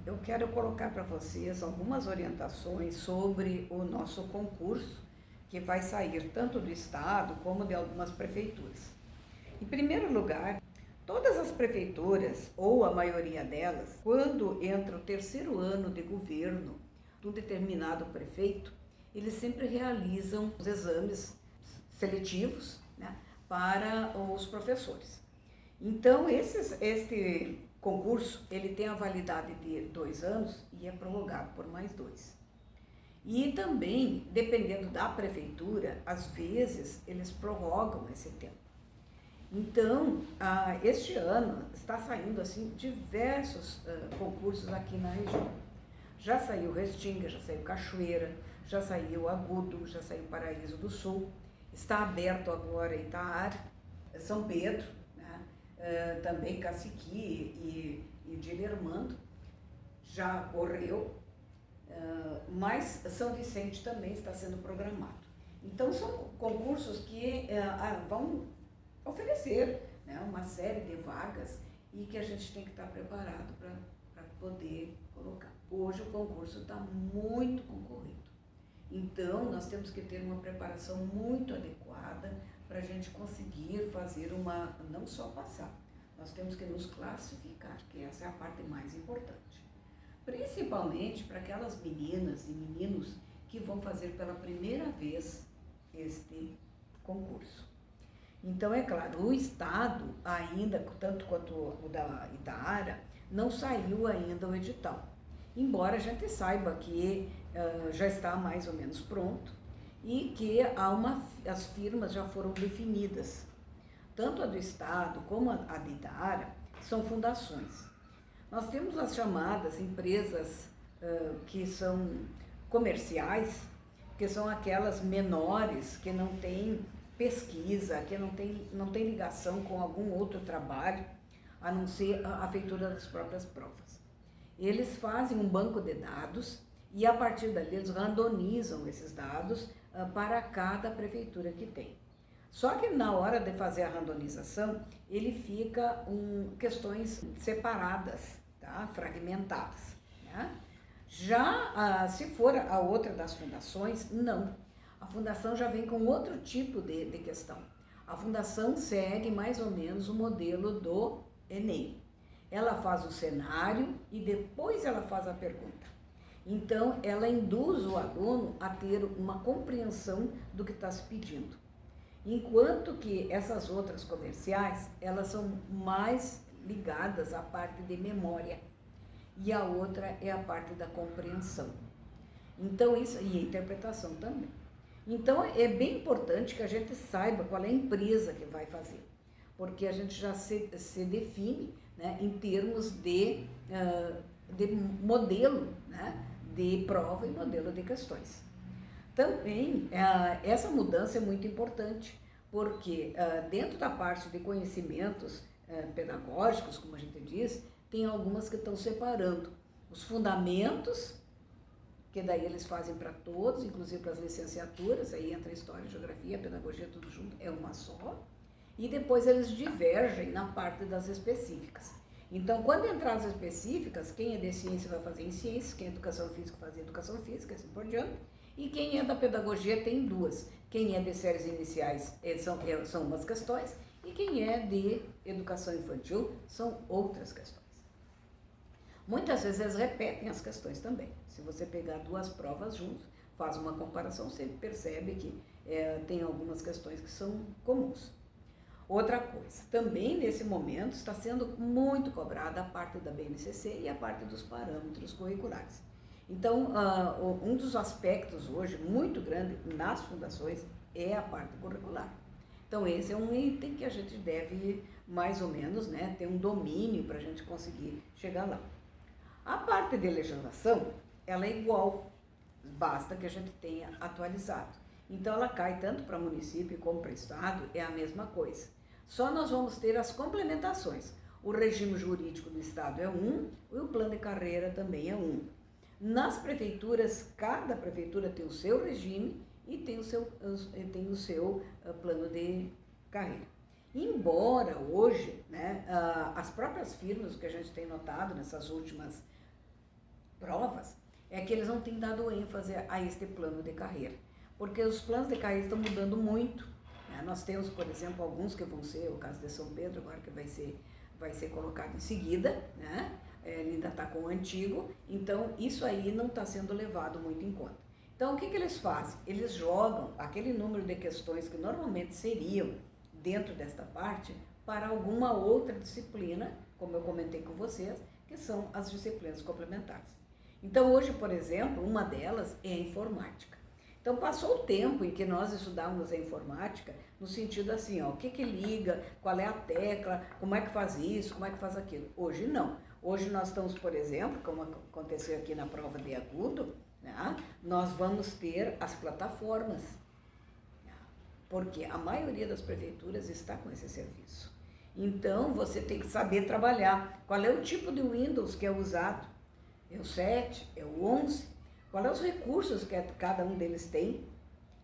eu quero colocar para vocês algumas orientações sobre o nosso concurso, que vai sair tanto do Estado como de algumas prefeituras. Em primeiro lugar, todas as prefeituras, ou a maioria delas, quando entra o terceiro ano de governo de um determinado prefeito, eles sempre realizam os exames seletivos, né, para os professores. Então, este concurso, ele tem a validade de 2 anos e é prorrogado por mais 2. E também, dependendo da prefeitura, às vezes eles prorrogam esse tempo. Então, este ano está saindo assim diversos concursos aqui na região. Já saiu Restinga, já saiu Cachoeira, já saiu Agudo, já saiu Paraíso do Sul, está aberto agora Itaara, São Pedro, né? Também Caciqui e Dilermando, já correu, mas São Vicente também está sendo programado. Então são concursos que vão oferecer, né, uma série de vagas e que a gente tem que estar preparado para poder colocar. Hoje o concurso está muito concorrido, então nós temos que ter uma preparação muito adequada para a gente conseguir fazer não só passar, nós temos que nos classificar, que essa é a parte mais importante. Principalmente para aquelas meninas e meninos que vão fazer pela primeira vez este concurso. Então, é claro, o Estado ainda, tanto quanto o da Itaara, não saiu ainda o edital. Embora a gente saiba que já está mais ou menos pronto e que as firmas já foram definidas. Tanto a do Estado como a da Itaara são fundações. Nós temos as chamadas empresas que são comerciais, que são aquelas menores, que não têm pesquisa, que não tem ligação com algum outro trabalho, a não ser a feitura das próprias provas. Eles fazem um banco de dados e a partir dali eles randomizam esses dados para cada prefeitura que tem. Só que na hora de fazer a randomização, ele fica questões separadas, tá? Fragmentadas, né? Já se for a outra das fundações, não. A fundação já vem com outro tipo de questão. A fundação segue mais ou menos o modelo do Enem. Ela faz o cenário e depois ela faz a pergunta. Então, ela induz o aluno a ter uma compreensão do que está se pedindo. Enquanto que essas outras comerciais, elas são mais ligadas à parte de memória e a outra é a parte da compreensão. Então, isso, e a interpretação também. Então, é bem importante que a gente saiba qual é a empresa que vai fazer, porque a gente já se define, né, em termos de modelo, né, de prova e modelo de questões. Também, essa mudança é muito importante, porque dentro da parte de conhecimentos pedagógicos, como a gente diz, tem algumas que estão separando os fundamentos, que daí eles fazem para todos, inclusive para as licenciaturas, aí entra História, Geografia, Pedagogia, tudo junto, é uma só, e depois eles divergem na parte das específicas. Então, quando entrar as específicas, quem é de ciência vai fazer em ciências, quem é educação física vai fazer educação física, assim por diante, e quem é da pedagogia tem 2. Quem é de séries iniciais são umas questões, e quem é de educação infantil são outras questões. Muitas vezes eles repetem as questões também. Se você pegar 2 provas juntos, faz uma comparação, você percebe que tem algumas questões que são comuns. Outra coisa, também nesse momento está sendo muito cobrada a parte da BNCC e a parte dos parâmetros curriculares. Então, um dos aspectos hoje muito grande nas fundações é a parte curricular. Então, esse é um item que a gente deve, mais ou menos, né, ter um domínio para a gente conseguir chegar lá. A parte de legislação, ela é igual, basta que a gente tenha atualizado. Então, ela cai tanto para município como para estado, é a mesma coisa. Só nós vamos ter as complementações. O regime jurídico do estado é um, e o plano de carreira também é um. Nas prefeituras, cada prefeitura tem o seu regime e tem o seu plano de carreira. Embora hoje, né, as próprias firmas, que a gente tem notado nessas últimas provas é que eles não têm dado ênfase a este plano de carreira, porque os planos de carreira estão mudando muito, né? Nós temos, por exemplo, alguns que vão ser, o caso de São Pedro agora que vai ser colocado em seguida, né? Ele ainda está com o antigo, então isso aí não está sendo levado muito em conta. Então o que eles fazem? Eles jogam aquele número de questões que normalmente seriam dentro desta parte para alguma outra disciplina, como eu comentei com vocês, que são as disciplinas complementares. Então hoje, por exemplo, uma delas é a informática. Então passou o tempo em que nós estudávamos a informática no sentido assim, ó, o que liga, qual é a tecla, como é que faz isso, como é que faz aquilo. Hoje não. Hoje nós estamos, por exemplo, como aconteceu aqui na prova de agudo, né, nós vamos ter as plataformas, porque a maioria das prefeituras está com esse serviço. Então você tem que saber trabalhar. Qual é o tipo de Windows que é usado? É o 7, é o 11? Qual é os recursos que cada um deles tem?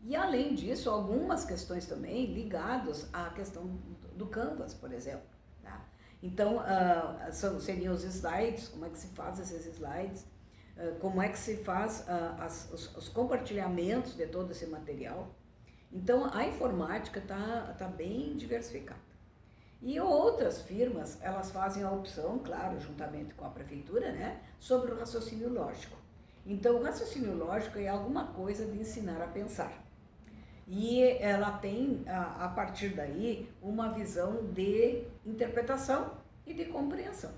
E além disso, algumas questões também ligadas à questão do Canvas, por exemplo. Tá? Então, seriam os slides, como é que se faz esses slides, como é que se faz os compartilhamentos de todo esse material. Então, a informática tá bem diversificada. E outras firmas, elas fazem a opção, claro, juntamente com a prefeitura, né, sobre o raciocínio lógico. Então, o raciocínio lógico é alguma coisa de ensinar a pensar. E ela tem, a partir daí, uma visão de interpretação e de compreensão.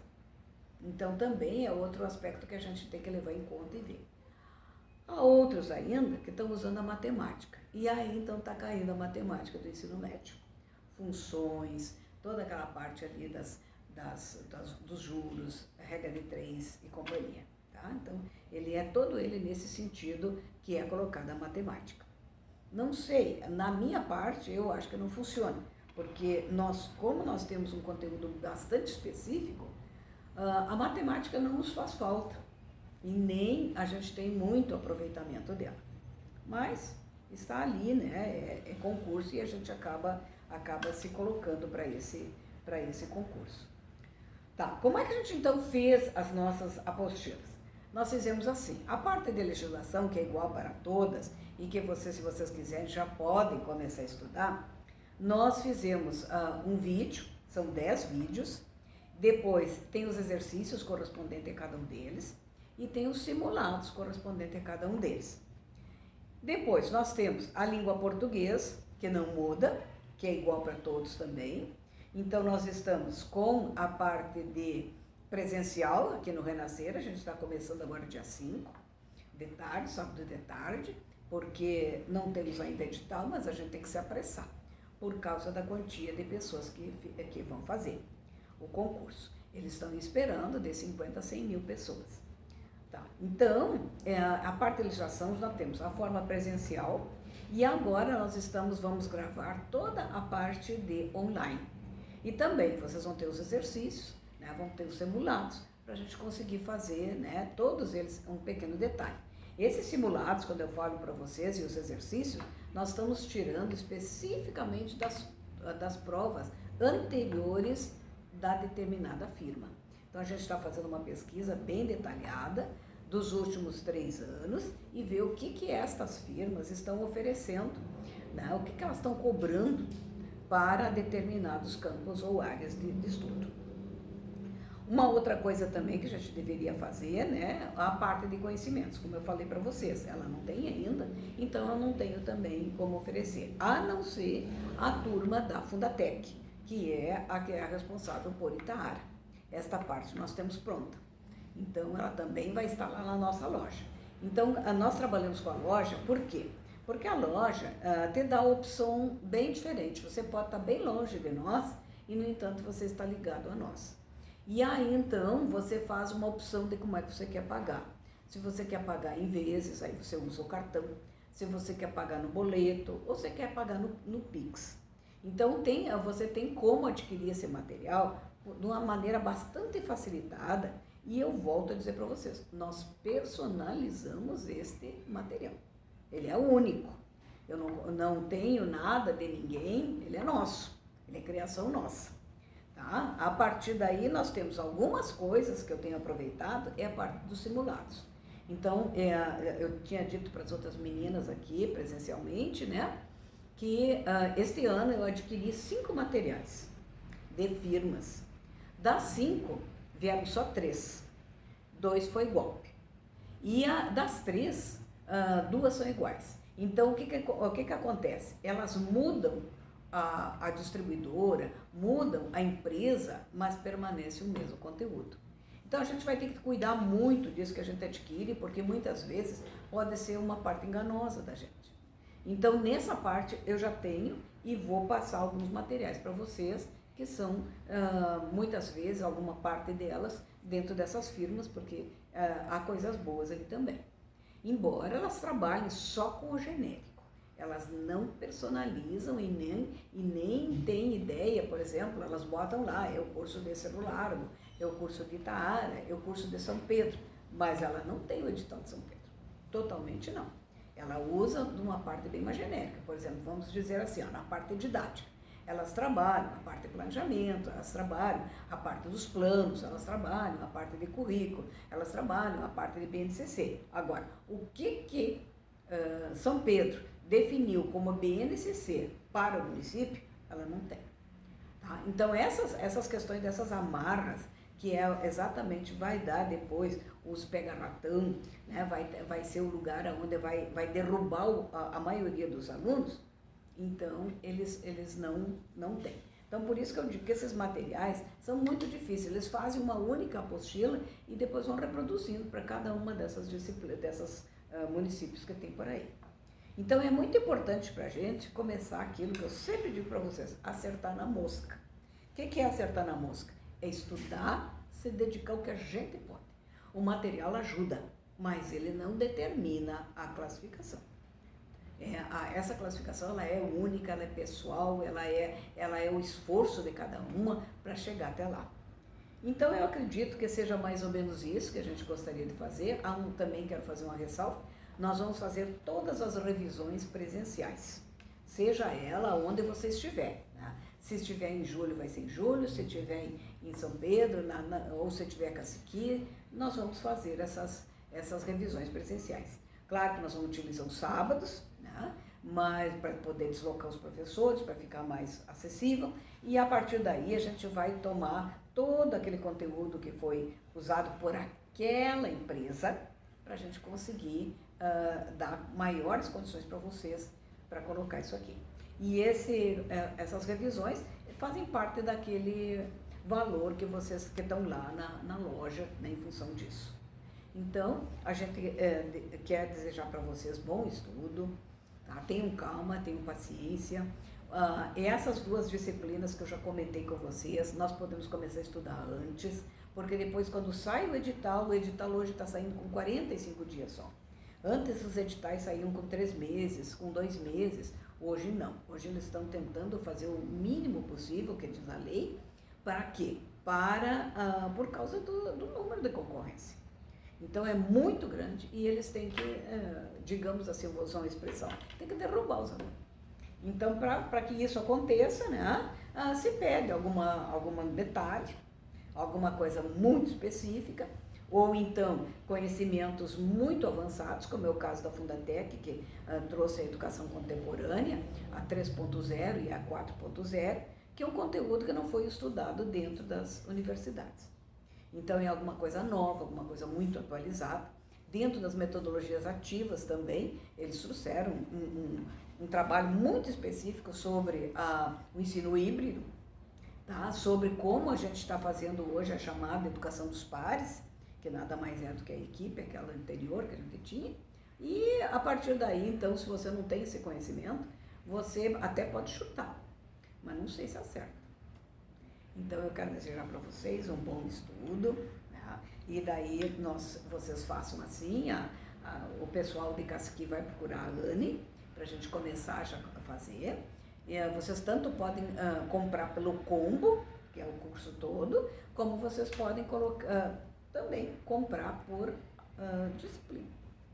Então, também é outro aspecto que a gente tem que levar em conta e ver. Há outros ainda que estão usando a matemática. E aí, então, está caindo a matemática do ensino médio. Funções, toda aquela parte ali dos juros, regra de 3 e companhia. Tá? Então, todo ele nesse sentido que é colocada a matemática. Não sei, na minha parte, eu acho que não funciona, porque como nós temos um conteúdo bastante específico, a matemática não nos faz falta e nem a gente tem muito aproveitamento dela. Mas está ali, né? É concurso e a gente acaba se colocando para esse concurso. Tá, como é que a gente então fez as nossas apostilas? Nós fizemos assim, a parte de legislação, que é igual para todas, e que se vocês quiserem, já podem começar a estudar, nós fizemos um vídeo, são 10 vídeos, depois tem os exercícios correspondentes a cada um deles, e tem os simulados correspondentes a cada um deles. Depois, nós temos a língua portuguesa, que não muda, que é igual para todos também. Então, nós estamos com a parte de presencial aqui no Renascer, a gente está começando agora dia 5 de tarde, sábado de tarde, porque não temos ainda edital, mas a gente tem que se apressar, por causa da quantia de pessoas que vão fazer o concurso. Eles estão esperando de 50 a 100 mil pessoas. Tá. Então, a parte de legislação nós temos a forma presencial e agora nós vamos gravar toda a parte de online. E também vocês vão ter os exercícios, né, vão ter os simulados, para a gente conseguir fazer, né, todos eles, um pequeno detalhe. Esses simulados, quando eu falo para vocês, e os exercícios, nós estamos tirando especificamente das provas anteriores da determinada firma. Então, a gente está fazendo uma pesquisa bem detalhada dos últimos 3 anos e ver o que estas firmas estão oferecendo, né? O que elas estão cobrando para determinados campos ou áreas de estudo. Uma outra coisa também que a gente deveria fazer, né, a parte de conhecimentos, como eu falei para vocês, ela não tem ainda, então eu não tenho também como oferecer, a não ser a turma da Fundatec, que é a responsável por Itaara. Esta parte nós temos pronta. Então, ela também vai estar lá na nossa loja. Então, nós trabalhamos com a loja, por quê? Porque a loja te dá uma opção bem diferente. Você pode estar bem longe de nós e, no entanto, você está ligado a nós. E aí, então, você faz uma opção de como é que você quer pagar. Se você quer pagar em vezes, aí você usa o cartão. Se você quer pagar no boleto, ou você quer pagar no Pix. Então, você tem como adquirir esse material de uma maneira bastante facilitada. E eu volto a dizer para vocês, nós personalizamos este material. Ele é único. Eu não tenho nada de ninguém, ele é nosso. Ele é criação nossa. Tá? A partir daí nós temos algumas coisas que eu tenho aproveitado, é a parte dos simulados. Então, eu tinha dito para as outras meninas aqui, presencialmente, né, que este ano eu adquiri 5 materiais de firmas. Das 5, vieram só 3. 2 foi golpe. E das 3, 2 são iguais. Então, o que acontece? Elas mudam a distribuidora, mudam a empresa, mas permanece o mesmo conteúdo. Então, a gente vai ter que cuidar muito disso que a gente adquire, porque muitas vezes pode ser uma parte enganosa da gente. Então, nessa parte, eu já tenho e vou passar alguns materiais para vocês, que são, muitas vezes, alguma parte delas dentro dessas firmas, porque há coisas boas ali também. Embora elas trabalhem só com o genérico. Elas não personalizam e nem têm ideia, por exemplo, elas botam lá, é o curso de Cerro Largo, é o curso de Itaara, é o curso de São Pedro, mas ela não tem o edital de São Pedro, totalmente não. Ela usa de uma parte bem mais genérica, por exemplo, vamos dizer assim, na parte didática. Elas trabalham a parte de planejamento, elas trabalham a parte dos planos, elas trabalham a parte de currículo, elas trabalham a parte de BNCC. Agora, o que São Pedro definiu como BNCC para o município, ela não tem. Tá? Então, essas questões dessas amarras, que exatamente vai dar depois os pega-ratão, né? vai ser o lugar onde vai derrubar a maioria dos alunos, então eles não têm. Então, por isso que eu digo que esses materiais são muito difíceis, eles fazem uma única apostila e depois vão reproduzindo para cada uma dessas disciplinas, municípios que tem por aí. Então, é muito importante para a gente começar aquilo que eu sempre digo para vocês, acertar na mosca. O que é acertar na mosca? É estudar, se dedicar ao que a gente pode. O material ajuda, mas ele não determina a classificação. Essa classificação ela é única, ela é pessoal, ela é o esforço de cada uma para chegar até lá. Então, eu acredito que seja mais ou menos isso que a gente gostaria de fazer. Também quero fazer uma ressalva. Nós vamos fazer todas as revisões presenciais, seja ela onde você estiver. Né? Se estiver em julho, vai ser em julho, se estiver em São Pedro, ou se estiver em Caciqui, nós vamos fazer essas revisões presenciais. Claro que nós vamos utilizar os sábados, né? Mas para poder deslocar os professores, para ficar mais acessível, e a partir daí a gente vai tomar todo aquele conteúdo que foi usado por aquela empresa, para a gente conseguir dar maiores condições para vocês para colocar isso aqui. E essas revisões fazem parte daquele valor que vocês que estão lá na loja, né, em função disso. Então, a gente quer desejar para vocês bom estudo, tá? Tenham calma, tenham paciência. Essas 2 disciplinas que eu já comentei com vocês, nós podemos começar a estudar antes, porque depois quando sai o edital hoje está saindo com 45 dias só. Antes os editais saíam com 3 meses, com 2 meses, hoje não. Hoje eles estão tentando fazer o mínimo possível, que diz a lei, para quê? Por causa do número de concorrência. Então é muito grande e eles têm que, digamos assim, eu vou usar uma expressão, tem que derrubar os alunos. Então, para que isso aconteça, né, se pede algum detalhe, alguma coisa muito específica, ou então conhecimentos muito avançados, como é o caso da Fundatec, que trouxe a educação contemporânea, a 3.0 e a 4.0, que é um conteúdo que não foi estudado dentro das universidades. Então, é alguma coisa nova, alguma coisa muito atualizada. Dentro das metodologias ativas também, eles trouxeram um trabalho muito específico sobre o ensino híbrido, tá? Sobre como a gente está fazendo hoje a chamada educação dos pares, que nada mais é do que a equipe, aquela anterior que a gente tinha. E a partir daí, então, se você não tem esse conhecimento, você até pode chutar, mas não sei se acerta. Então, eu quero desejar para vocês um bom estudo, né? E daí vocês façam assim, o pessoal de Caciqui vai procurar a Anne, para a gente começar já a fazer. Vocês tanto podem comprar pelo combo, que é o curso todo, como vocês podem também comprar por disciplina.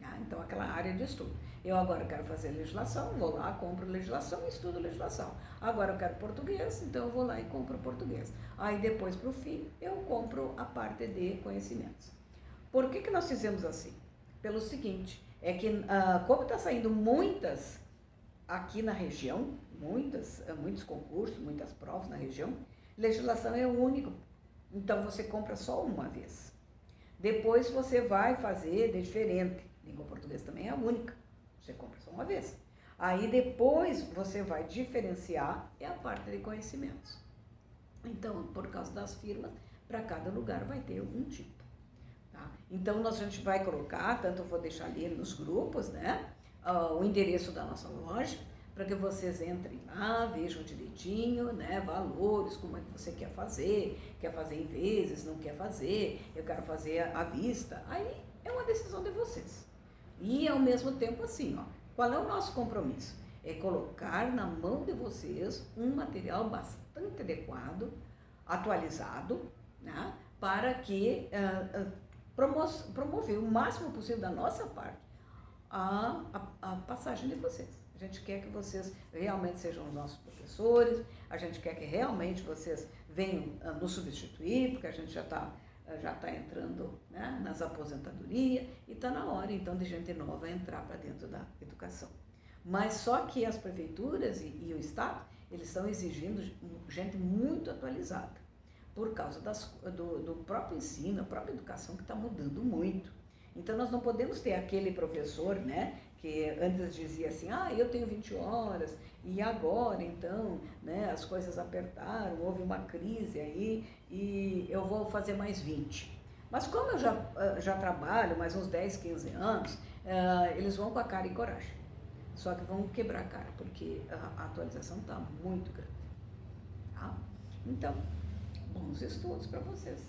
Tá? Então, aquela área de estudo. Eu agora quero fazer legislação, vou lá, compro legislação e estudo legislação. Agora eu quero português, então eu vou lá e compro português. Aí depois, para o fim, eu compro a parte de conhecimentos. Por que nós fizemos assim? Pelo seguinte, é que como está saindo muitas aqui na região, muitos concursos, muitas provas na região, legislação é o único. Então você compra só uma vez. Depois você vai fazer de diferente. Língua portuguesa também é a única. Você compra só uma vez. Aí depois você vai diferenciar a parte de conhecimentos. Então, por causa das firmas, para cada lugar vai ter um tipo. Tá? Então, a gente vai colocar, tanto eu vou deixar ali nos grupos, né, o endereço da nossa loja, para que vocês entrem lá, vejam direitinho, né, valores, como é que você quer fazer em vezes, não quer fazer, eu quero fazer à vista. Aí é uma decisão de vocês. E ao mesmo tempo assim, ó, qual é o nosso compromisso? É colocar na mão de vocês um material bastante adequado, atualizado, né, para que promover o máximo possível da nossa parte a passagem de vocês. A gente quer que vocês realmente sejam os nossos professores, a gente quer que realmente vocês venham nos substituir, porque a gente já está entrando, né, nas aposentadorias e está na hora então de gente nova entrar para dentro da educação. Mas só que as prefeituras e o Estado, eles estão exigindo gente muito atualizada, por causa do próprio ensino, a própria educação que está mudando muito. Então nós não podemos ter aquele professor, né, que antes dizia assim, eu tenho 20 horas e agora então, né, as coisas apertaram, houve uma crise aí e eu vou fazer mais 20. Mas como eu já trabalho mais uns 10, 15 anos, eles vão com a cara e coragem. Só que vão quebrar a cara, porque a atualização está muito grande. Tá? Então, bons estudos para vocês.